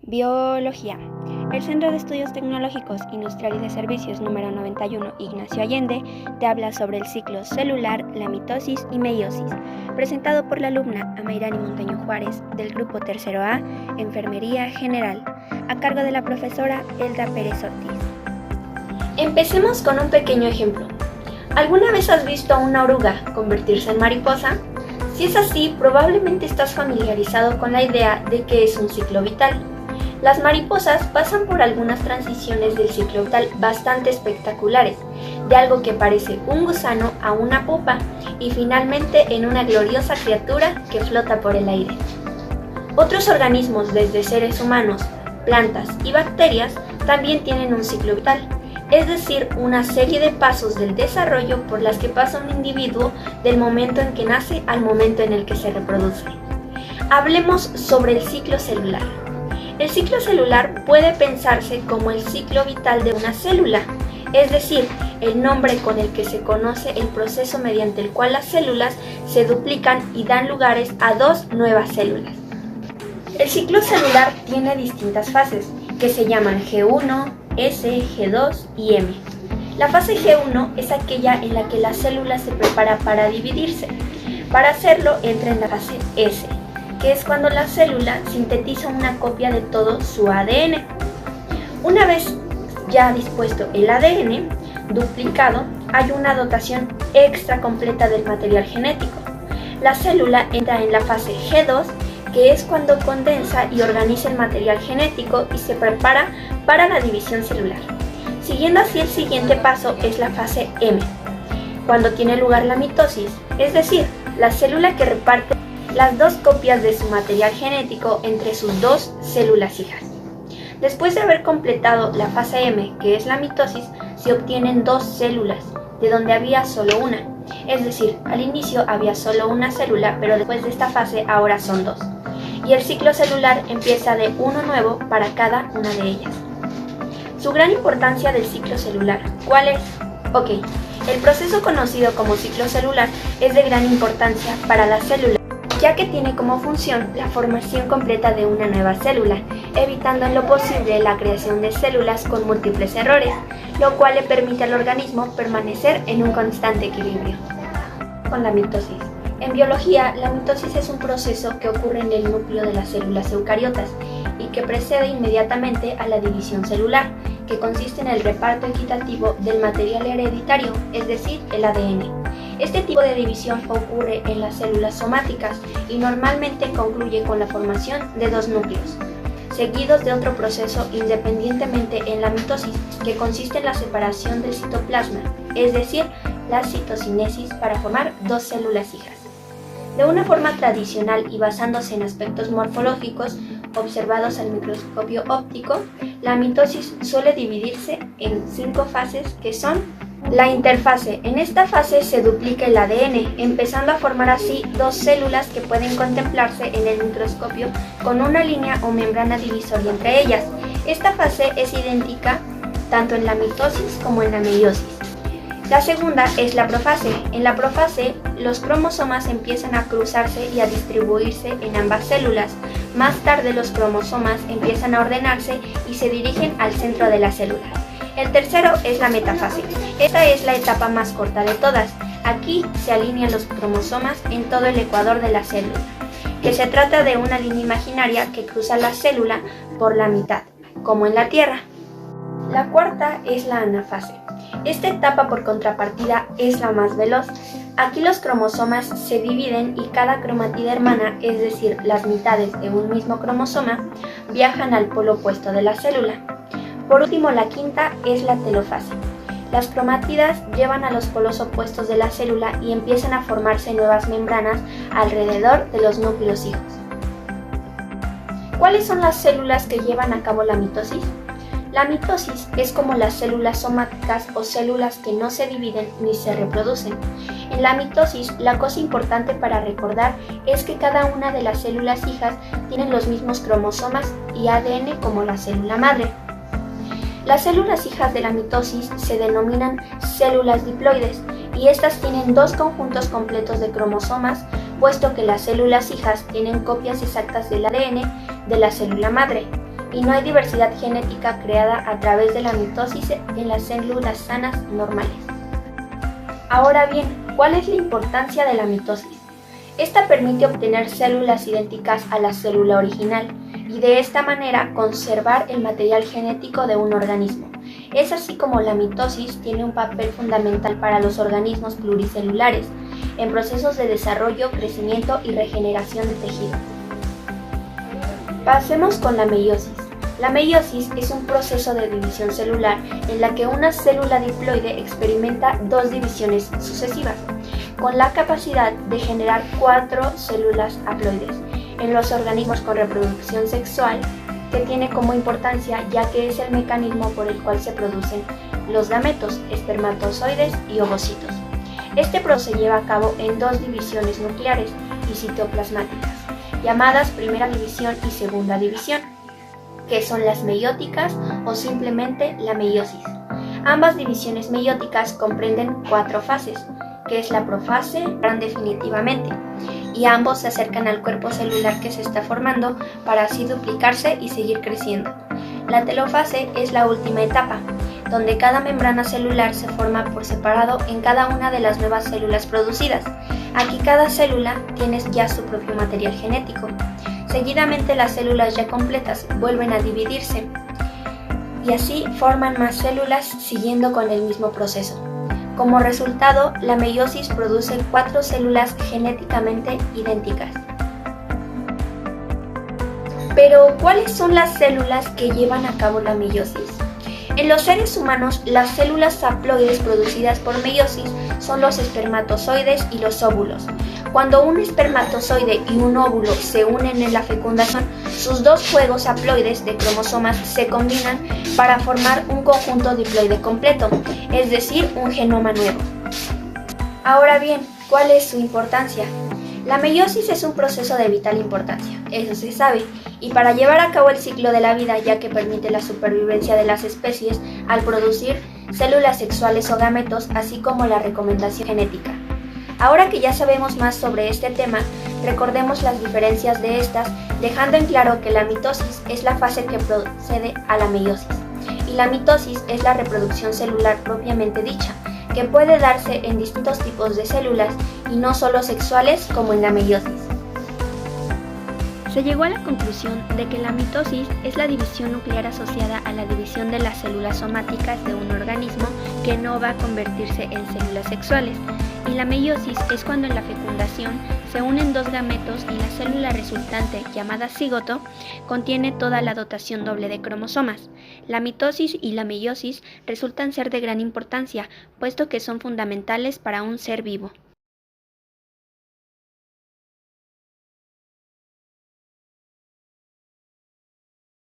Biología. El Centro de Estudios Tecnológicos, Industrial y de Servicios número 91 Ignacio Allende te habla sobre el ciclo celular, la mitosis y meiosis, presentado por la alumna Amairani Montaño Juárez del grupo Tercero A, Enfermería General, a cargo de la profesora Elda Pérez Ortiz. Empecemos con un pequeño ejemplo. ¿Alguna vez has visto a una oruga convertirse en mariposa? Si es así, probablemente estás familiarizado con la idea de que es un ciclo vital. Las mariposas pasan por algunas transiciones del ciclo vital bastante espectaculares, de algo que parece un gusano a una pupa y finalmente en una gloriosa criatura que flota por el aire. Otros organismos, desde seres humanos, plantas y bacterias, también tienen un ciclo vital, es decir, una serie de pasos del desarrollo por las que pasa un individuo del momento en que nace al momento en el que se reproduce. Hablemos sobre el ciclo celular. El ciclo celular puede pensarse como el ciclo vital de una célula, es decir, el nombre con el que se conoce el proceso mediante el cual las células se duplican y dan lugares a dos nuevas células. El ciclo celular tiene distintas fases, que se llaman G1, S, G2 y M. La fase G1 es aquella en la que la célula se prepara para dividirse. Para hacerlo entra en la fase S, que es cuando la célula sintetiza una copia de todo su ADN. Una vez ya dispuesto el ADN duplicado, hay una dotación extra completa del material genético. La célula entra en la fase G2, que es cuando condensa y organiza el material genético y se prepara para la división celular. Siguiendo así, el siguiente paso es la fase M, cuando tiene lugar la mitosis, es decir, la célula que reparte las dos copias de su material genético entre sus dos células hijas. Después de haber completado la fase M, que es la mitosis, se obtienen dos células, de donde había solo una. Es decir, al inicio había solo una célula, pero después de esta fase ahora son dos. Y el ciclo celular empieza de uno nuevo para cada una de ellas. Su gran importancia del ciclo celular, ¿cuál es? Ok, el proceso conocido como ciclo celular es de gran importancia para la célula, ya que tiene como función la formación completa de una nueva célula, evitando en lo posible la creación de células con múltiples errores, lo cual le permite al organismo permanecer en un constante equilibrio. Con la mitosis. En biología, la mitosis es un proceso que ocurre en el núcleo de las células eucariotas y que precede inmediatamente a la división celular, que consiste en el reparto equitativo del material hereditario, es decir, el ADN. Este tipo de división ocurre en las células somáticas y normalmente concluye con la formación de dos núcleos, seguidos de otro proceso independientemente en la mitosis, que consiste en la separación del citoplasma, es decir, la citocinesis para formar dos células hijas. De una forma tradicional y basándose en aspectos morfológicos observados al microscopio óptico, la mitosis suele dividirse en 5 fases que son la interfase. En esta fase se duplica el ADN, empezando a formar así dos células que pueden contemplarse en el microscopio con una línea o membrana divisoria entre ellas. Esta fase es idéntica tanto en la mitosis como en la meiosis. La segunda es la profase. En la profase, los cromosomas empiezan a cruzarse y a distribuirse en ambas células. Más tarde, los cromosomas empiezan a ordenarse y se dirigen al centro de la célula. El tercero es la metafase. Esta es la etapa más corta de todas. Aquí se alinean los cromosomas en todo el ecuador de la célula, que se trata de una línea imaginaria que cruza la célula por la mitad, como en la Tierra. La cuarta es la anafase. Esta etapa, por contrapartida, es la más veloz. Aquí los cromosomas se dividen y cada cromatida hermana, es decir, las mitades de un mismo cromosoma, viajan al polo opuesto de la célula. Por último, la quinta es la telofase. Las cromátidas llevan a los polos opuestos de la célula y empiezan a formarse nuevas membranas alrededor de los núcleos hijos. ¿Cuáles son las células que llevan a cabo la mitosis? La mitosis es como las células somáticas o células que no se dividen ni se reproducen. En la mitosis, la cosa importante para recordar es que cada una de las células hijas tienen los mismos cromosomas y ADN como la célula madre. Las células hijas de la mitosis se denominan células diploides y estas tienen dos conjuntos completos de cromosomas, puesto que las células hijas tienen copias exactas del ADN de la célula madre. y no hay diversidad genética creada a través de la mitosis en las células sanas normales. Ahora bien, ¿cuál es la importancia de la mitosis? Esta permite obtener células idénticas a la célula original y de esta manera conservar el material genético de un organismo. Es así como la mitosis tiene un papel fundamental para los organismos pluricelulares en procesos de desarrollo, crecimiento y regeneración de tejido. Pasemos con la meiosis. La meiosis es un proceso de división celular en la que una célula diploide experimenta dos divisiones sucesivas, con la capacidad de generar 4 células haploides. En los organismos con reproducción sexual, que tiene como importancia ya que es el mecanismo por el cual se producen los gametos, espermatozoides y ovocitos. Este proceso se lleva a cabo en dos divisiones nucleares y citoplasmáticas, llamadas primera división y segunda división, que son las meióticas o simplemente la meiosis. Ambas divisiones meióticas comprenden 4 fases, que es la profase, definitivamente, y ambos se acercan al cuerpo celular que se está formando para así duplicarse y seguir creciendo. La telofase es la última etapa, donde cada membrana celular se forma por separado en cada una de las nuevas células producidas. Aquí cada célula tiene ya su propio material genético. Seguidamente las células ya completas vuelven a dividirse y así forman más células siguiendo con el mismo proceso. Como resultado, la meiosis produce 4 células genéticamente idénticas. Pero, ¿cuáles son las células que llevan a cabo la meiosis? En los seres humanos, las células haploides producidas por meiosis son los espermatozoides y los óvulos. Cuando un espermatozoide y un óvulo se unen en la fecundación, sus dos juegos haploides de cromosomas se combinan para formar un conjunto diploide completo, es decir, un genoma nuevo. Ahora bien, ¿cuál es su importancia? La meiosis es un proceso de vital importancia, eso se sabe, y para llevar a cabo el ciclo de la vida, ya que permite la supervivencia de las especies al producir células sexuales o gametos, así como la recomendación genética. Ahora que ya sabemos más sobre este tema, recordemos las diferencias de estas, dejando en claro que la mitosis es la fase que precede a la meiosis, y la mitosis es la reproducción celular propiamente dicha, que puede darse en distintos tipos de células y no solo sexuales como en la meiosis. Se llegó a la conclusión de que la mitosis es la división nuclear asociada a la división de las células somáticas de un organismo que no va a convertirse en células sexuales, y la meiosis es cuando en la fecundación se unen dos gametos y la célula resultante, llamada cigoto, contiene toda la dotación doble de cromosomas. La mitosis y la meiosis resultan ser de gran importancia, puesto que son fundamentales para un ser vivo.